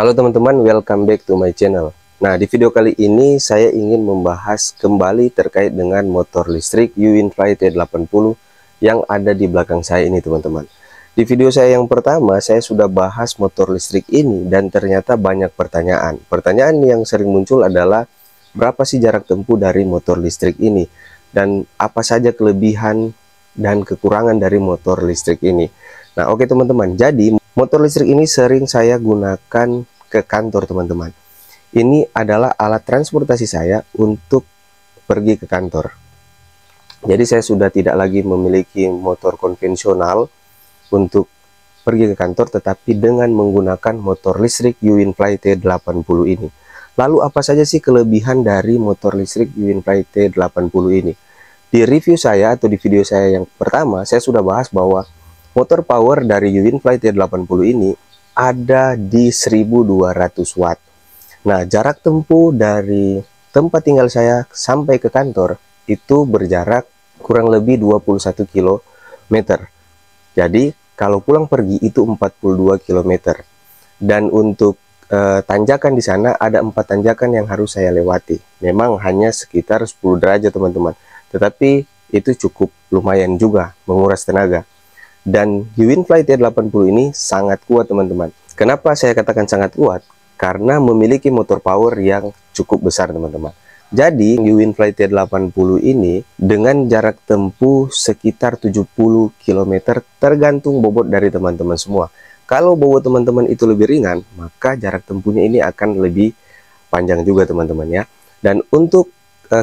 Halo teman-teman, welcome back to my channel. Nah, di video kali ini saya ingin membahas kembali terkait dengan motor listrik UWinFly T80 yang ada di belakang saya ini teman-teman. Di video saya yang pertama, saya sudah bahas motor listrik ini dan ternyata banyak pertanyaan. Pertanyaan yang sering muncul adalah berapa sih jarak tempuh dari motor listrik ini? Dan apa saja kelebihan dan kekurangan dari motor listrik ini? Nah, oke teman-teman, jadi motor listrik ini sering saya gunakan ke kantor teman-teman. Ini adalah alat transportasi saya untuk pergi ke kantor. Jadi saya sudah tidak lagi memiliki motor konvensional untuk pergi ke kantor, tetapi dengan menggunakan motor listrik UWinFly T80 ini. Lalu apa saja sih kelebihan dari motor listrik UWinFly T80 ini? Di review saya atau di video saya yang pertama, saya sudah bahas bahwa motor power dari UWinFly T80 ini ada di 1200 watt. Nah, jarak tempuh dari tempat tinggal saya sampai ke kantor itu berjarak kurang lebih 21 km. Jadi, kalau pulang pergi itu 42 km. Dan untuk tanjakan di sana ada 4 tanjakan yang harus saya lewati. Memang hanya sekitar 10 derajat, teman-teman. Tetapi itu cukup lumayan juga menguras tenaga. Dan UWinFly T80 ini sangat kuat teman-teman. Kenapa saya katakan sangat kuat? Karena memiliki motor power yang cukup besar teman-teman. Jadi UWinFly T80 ini dengan jarak tempuh sekitar 70 km tergantung bobot dari teman-teman semua. Kalau bobot teman-teman itu lebih ringan, maka jarak tempuhnya ini akan lebih panjang juga teman-teman ya. Dan untuk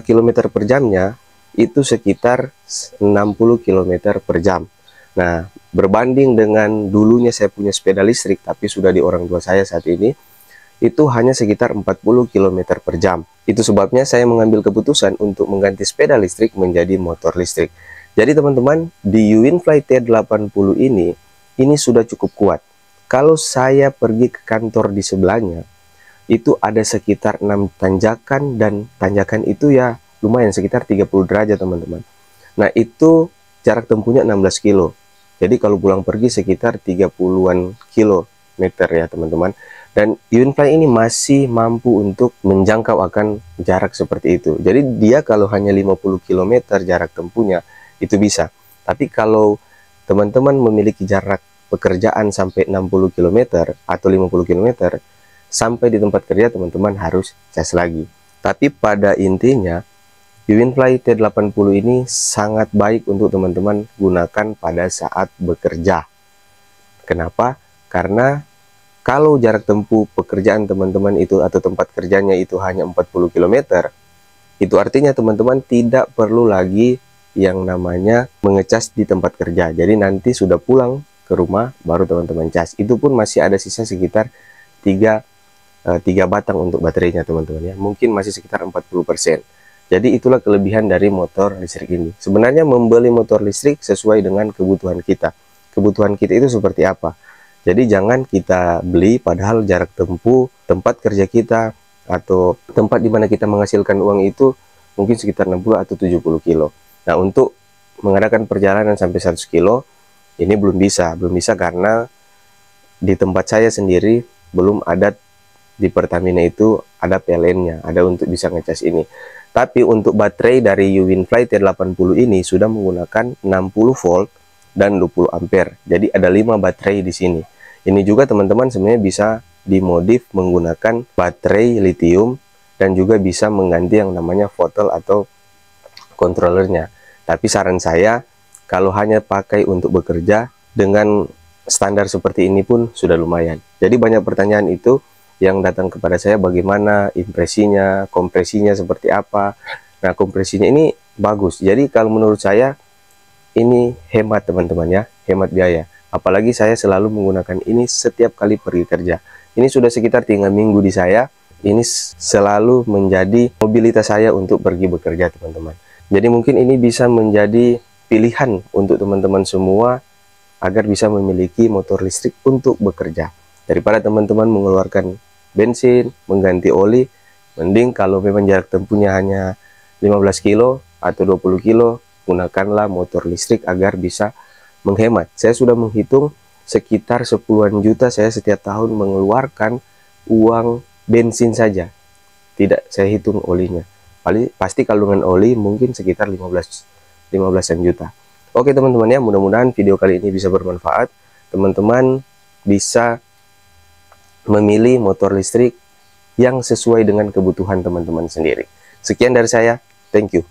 kilometer per jamnya itu sekitar 60 km per jam. Nah, berbanding dengan dulunya saya punya sepeda listrik, tapi sudah di orang tua saya saat ini, itu hanya sekitar 40 km per jam. Itu sebabnya saya mengambil keputusan untuk mengganti sepeda listrik menjadi motor listrik. Jadi teman-teman, di UWinFly T80 ini sudah cukup kuat. Kalau saya pergi ke kantor di sebelahnya, itu ada sekitar 6 tanjakan, dan tanjakan itu ya lumayan sekitar 30 derajat teman-teman. Nah, itu jarak tempuhnya 16 kilo. Jadi kalau pulang pergi sekitar 30-an kilometer ya teman-teman. Dan UWinFly ini masih mampu untuk menjangkau akan jarak seperti itu. Jadi dia kalau hanya 50 km jarak tempuhnya itu bisa. Tapi kalau teman-teman memiliki jarak pekerjaan sampai 60 km atau 50 km, sampai di tempat kerja teman-teman harus cas lagi. Tapi pada intinya UWinFly T80 ini sangat baik untuk teman-teman gunakan pada saat bekerja. Kenapa? Karena kalau jarak tempuh pekerjaan teman-teman itu atau tempat kerjanya itu hanya 40 km, itu artinya teman-teman tidak perlu lagi yang namanya mengecas di tempat kerja. Jadi nanti sudah pulang ke rumah baru teman-teman cas. Itu pun masih ada sisa sekitar 3 batang untuk baterainya teman-teman ya. Mungkin masih sekitar 40%. Jadi itulah kelebihan dari motor listrik ini. Sebenarnya membeli motor listrik sesuai dengan kebutuhan kita. Kebutuhan kita itu seperti apa? Jadi jangan kita beli padahal jarak tempuh tempat kerja kita atau tempat di mana kita menghasilkan uang itu mungkin sekitar 60 atau 70 kilo. Nah, untuk mengadakan perjalanan sampai 100 kilo ini belum bisa karena di tempat saya sendiri belum ada, di Pertamina itu ada PLN-nya, ada untuk bisa ngecas ini. Tapi untuk baterai dari UWinFly T80 ini sudah menggunakan 60 volt dan 20 ampere. Jadi ada 5 baterai di sini. Ini juga teman-teman sebenarnya bisa dimodif menggunakan baterai lithium dan juga bisa mengganti yang namanya throttle atau controllernya. Tapi saran saya kalau hanya pakai untuk bekerja dengan standar seperti ini pun sudah lumayan. Jadi banyak pertanyaan itu yang datang kepada saya, bagaimana impresinya, kompresinya seperti apa. Nah, kompresinya ini bagus. Jadi kalau menurut saya ini hemat teman-teman ya, hemat biaya. Apalagi saya selalu menggunakan ini setiap kali pergi kerja. Ini sudah sekitar 3 minggu di saya. Ini selalu menjadi mobilitas saya untuk pergi bekerja teman-teman. Jadi mungkin ini bisa menjadi pilihan untuk teman-teman semua agar bisa memiliki motor listrik untuk bekerja. Daripada teman-teman mengeluarkan bensin, mengganti oli, mending kalau memang jarak tempuhnya hanya 15 kilo atau 20 kilo, gunakanlah motor listrik agar bisa menghemat. Saya sudah menghitung sekitar 10-an juta saya setiap tahun mengeluarkan uang bensin saja, tidak saya hitung olinya. Pasti kandungan oli mungkin sekitar 15-an juta. Oke teman-teman ya, mudah-mudahan video kali ini bisa bermanfaat. Teman-teman bisa memilih motor listrik yang sesuai dengan kebutuhan teman-teman sendiri. Sekian dari saya, thank you.